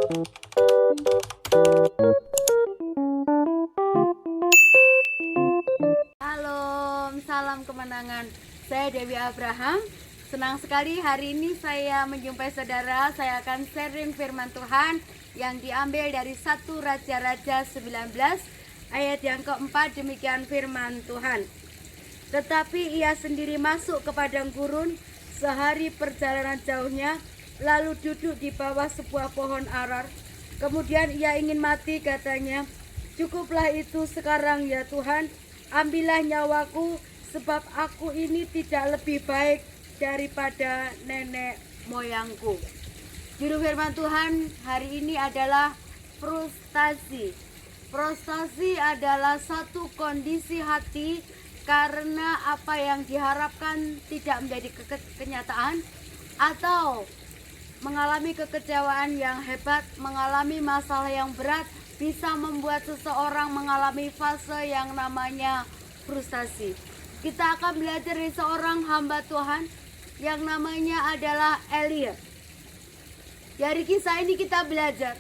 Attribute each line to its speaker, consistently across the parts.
Speaker 1: Halo, salam kemenangan. Saya Dewi Abraham. Senang sekali hari ini saya menjumpai saudara. Saya akan sharing firman Tuhan yang diambil dari 1 Raja-Raja 19 ayat yang keempat. Demikian firman Tuhan. Tetapi ia sendiri masuk ke padang gurun sehari perjalanan jauhnya, lalu duduk di bawah sebuah pohon arar. Kemudian ia ingin mati, katanya, "Cukuplah itu sekarang ya Tuhan, ambillah nyawaku, sebab aku ini tidak lebih baik daripada nenek moyangku." Judul firman Tuhan hari ini adalah frustasi. Frustasi adalah satu kondisi hati karena apa yang diharapkan tidak menjadi kenyataan, atau mengalami kekecewaan yang hebat, mengalami masalah yang berat, bisa membuat seseorang mengalami fase yang namanya frustasi. Kita akan belajar dari seorang hamba Tuhan yang namanya adalah Elia. Dari kisah ini kita belajar,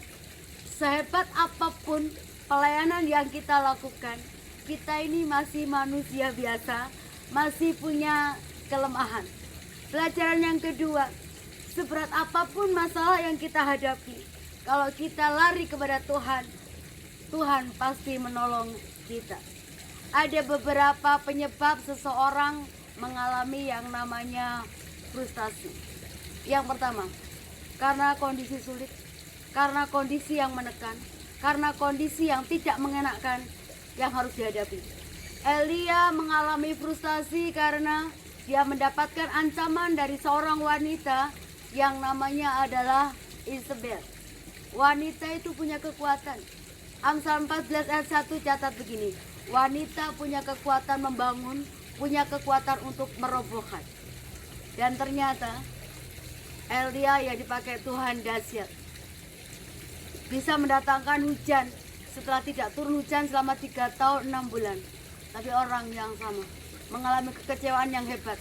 Speaker 1: sehebat apapun pelayanan yang kita lakukan, kita ini masih manusia biasa, masih punya kelemahan. Pelajaran yang kedua, seberat apapun masalah yang kita hadapi, kalau kita lari kepada Tuhan, Tuhan pasti menolong kita. Ada beberapa penyebab seseorang mengalami yang namanya frustasi. Yang pertama, karena kondisi sulit, karena kondisi yang menekan, karena kondisi yang tidak mengenakan yang harus dihadapi. Elia mengalami frustasi karena dia mendapatkan ancaman dari seorang wanita yang namanya adalah Isabel. Wanita itu punya kekuatan. Amsal 14 ayat 1 catat begini, wanita punya kekuatan membangun, punya kekuatan untuk merobohkan. Dan ternyata Elia yang dipakai Tuhan dahsyat, bisa mendatangkan hujan setelah tidak turun hujan selama 3 tahun 6 bulan. Tapi orang yang sama mengalami kekecewaan yang hebat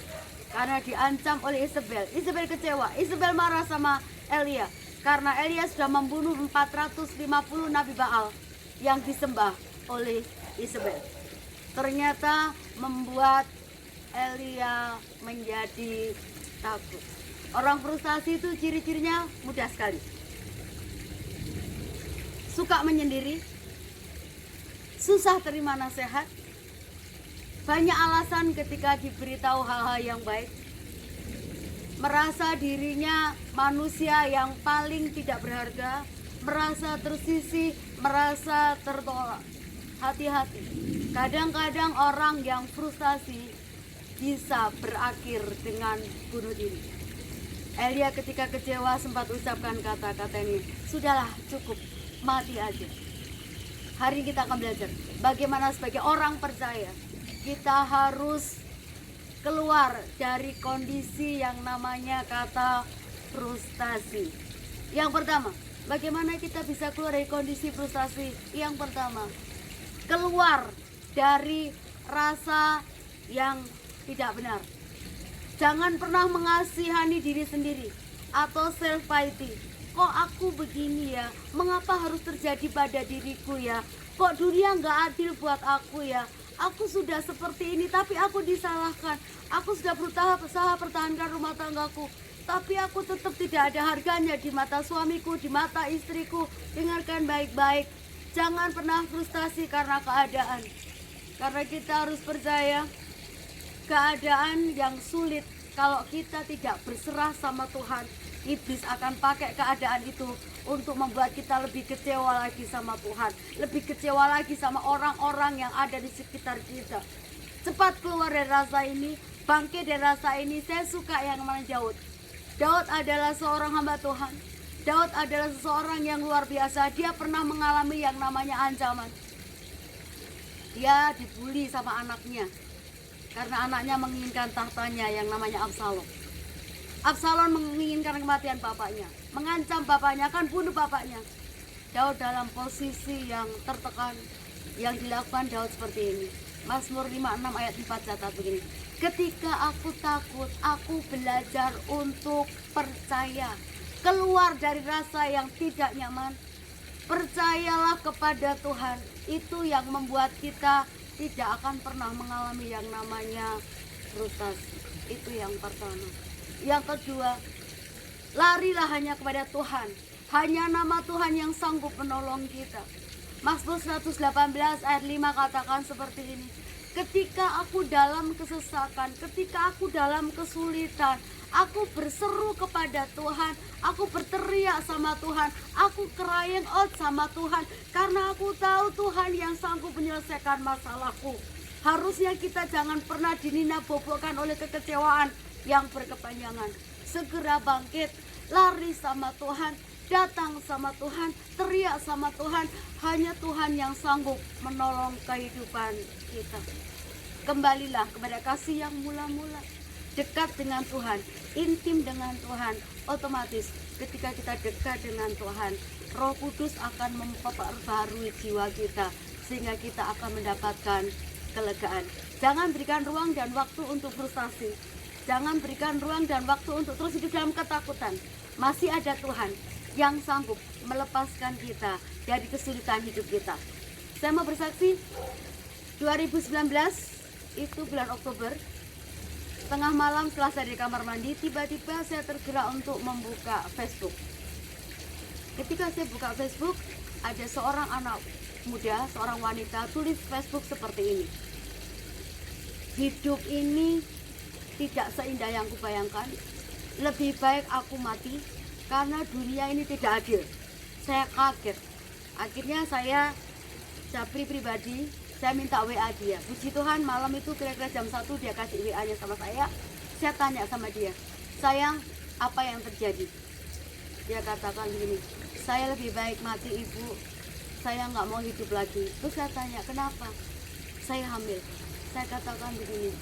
Speaker 1: karena diancam oleh Isabel. Isabel kecewa, Isabel marah sama Elia karena Elia sudah membunuh 450 Nabi Baal yang disembah oleh Isabel. Ternyata membuat Elia menjadi takut. Orang frustasi itu ciri-cirinya mudah sekali. Suka menyendiri, susah terima nasihat, banyak alasan ketika diberitahu hal-hal yang baik, merasa dirinya manusia yang paling tidak berharga, merasa tersisih, merasa tertolak. Hati-hati, kadang-kadang orang yang frustasi bisa berakhir dengan bunuh diri. Elia ketika kecewa sempat ucapkan kata-kata ini, "Sudahlah, cukup, mati aja." Hari ini kita akan belajar bagaimana sebagai orang percaya kita harus keluar dari kondisi yang namanya kata frustasi. Yang pertama, bagaimana kita bisa keluar dari kondisi frustasi? Yang pertama, keluar dari rasa yang tidak benar. Jangan pernah mengasihani diri sendiri atau self pity. Kok aku begini ya? Mengapa harus terjadi pada diriku ya? Kok dunia nggak adil buat aku ya? Aku sudah seperti ini tapi aku disalahkan. Aku sudah berusaha pertahankan rumah tanggaku, tapi aku tetap tidak ada harganya di mata suamiku, di mata istriku. Dengarkan baik-baik. Jangan pernah frustasi karena keadaan. Karena kita harus percaya keadaan yang sulit, kalau kita tidak berserah sama Tuhan, iblis akan pakai keadaan itu untuk membuat kita lebih kecewa lagi sama Tuhan, lebih kecewa lagi sama orang-orang yang ada di sekitar kita. Cepat keluar dari rasa ini, bangkit dari rasa ini. Saya suka yang namanya Daud. Daud adalah seorang hamba Tuhan. Daud adalah seseorang yang luar biasa. Dia pernah mengalami yang namanya ancaman. Dia dibully sama anaknya karena anaknya menginginkan tahtanya yang namanya Absalom. Absalom menginginkan kematian bapaknya, mengancam bapaknya akan bunuh bapaknya. Daud dalam posisi yang tertekan. Yang dilakukan Daud seperti ini. Mazmur 56 ayat 4 catat begini, ketika aku takut, aku belajar untuk percaya. keluar dari rasa yang tidak nyaman. Percayalah kepada Tuhan, itu yang membuat kita tidak akan pernah mengalami yang namanya frustasi. Itu yang pertama. Yang kedua, larilah hanya kepada Tuhan. Hanya nama Tuhan yang sanggup menolong kita. Mazmur 118 ayat 5 katakan seperti ini. Ketika aku dalam kesesakan, ketika aku dalam kesulitan, aku berseru kepada Tuhan, aku berteriak sama Tuhan, aku crying out sama Tuhan, karena aku tahu Tuhan yang sanggup menyelesaikan masalahku. Harusnya kita jangan pernah dinina-bobokkan oleh kekecewaan yang berkepanjangan. Segera bangkit, lari sama Tuhan, datang sama Tuhan, teriak sama Tuhan. Hanya Tuhan yang sanggup menolong kehidupan kita. Kembalilah kepada kasih yang mula-mula. Dekat dengan Tuhan, intim dengan Tuhan. Otomatis ketika kita dekat dengan Tuhan, Roh Kudus akan memperbarui jiwa kita, sehingga kita akan mendapatkan kelegaan. Jangan berikan ruang dan waktu untuk frustasi. Jangan berikan ruang dan waktu untuk terus hidup dalam ketakutan. Masih ada Tuhan yang sanggup melepaskan kita dari kesulitan hidup kita. Saya mau bersaksi, 2019 itu bulan Oktober, tengah malam setelah saya di kamar mandi, tiba-tiba saya tergerak untuk membuka Facebook. Ketika saya buka Facebook, ada seorang anak muda, seorang wanita tulis Facebook seperti ini. Hidup ini tidak seindah yang kubayangkan. Lebih baik aku mati karena dunia ini tidak adil. Saya kaget. Akhirnya saya Japri pribadi, saya minta WA dia. Puji Tuhan, malam itu kira-kira jam 1 dia kasih WA-nya sama saya. Saya tanya sama dia, sayang, apa yang terjadi? Dia katakan begini, saya lebih baik mati ibu, saya nggak mau hidup lagi. Terus saya tanya, kenapa? Saya hamil. Saya katakan begini,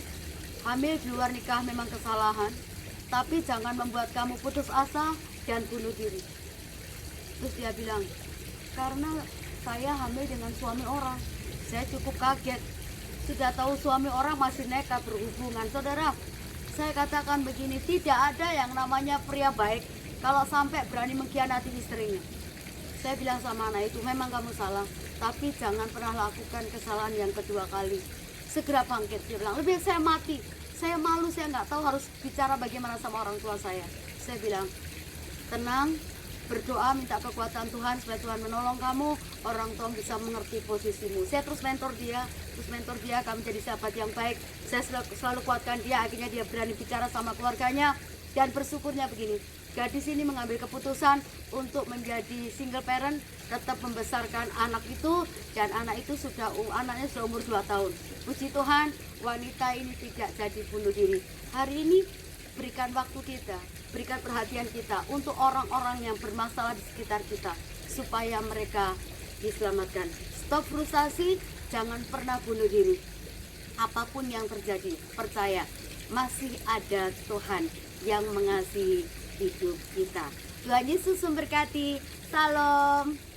Speaker 1: hamil di luar nikah memang kesalahan, tapi jangan membuat kamu putus asa dan bunuh diri. Terus dia bilang, karena saya hamil dengan suami orang. Saya cukup kaget. Sudah tahu suami orang masih nekat berhubungan. Saudara, saya katakan begini, tidak ada yang namanya pria baik kalau sampai berani mengkhianati istrinya. Saya bilang sama anak itu, memang kamu salah, tapi jangan pernah lakukan kesalahan yang kedua kali. Segera bangkit. Dia bilang, lebih saya mati. Saya malu, saya nggak tahu harus bicara bagaimana sama orang tua saya. Saya bilang, tenang, berdoa, minta kekuatan Tuhan supaya Tuhan menolong kamu, orang tua bisa mengerti posisimu. Saya terus mentor dia, kami jadi sahabat yang baik. Saya selalu kuatkan dia, akhirnya dia berani bicara sama keluarganya. Dan bersyukurnya begini, gadis ini mengambil keputusan untuk menjadi single parent, tetap membesarkan anak itu, dan anaknya sudah umur 2 tahun. Puji Tuhan, wanita ini tidak jadi bunuh diri. Hari ini berikan waktu kita, berikan perhatian kita untuk orang-orang yang bermasalah di sekitar kita, supaya mereka diselamatkan. Stop frustasi, jangan pernah bunuh diri. Apapun yang terjadi, percaya masih ada Tuhan yang mengasihi hidup kita. Tuhan Yesus memberkati. Salam.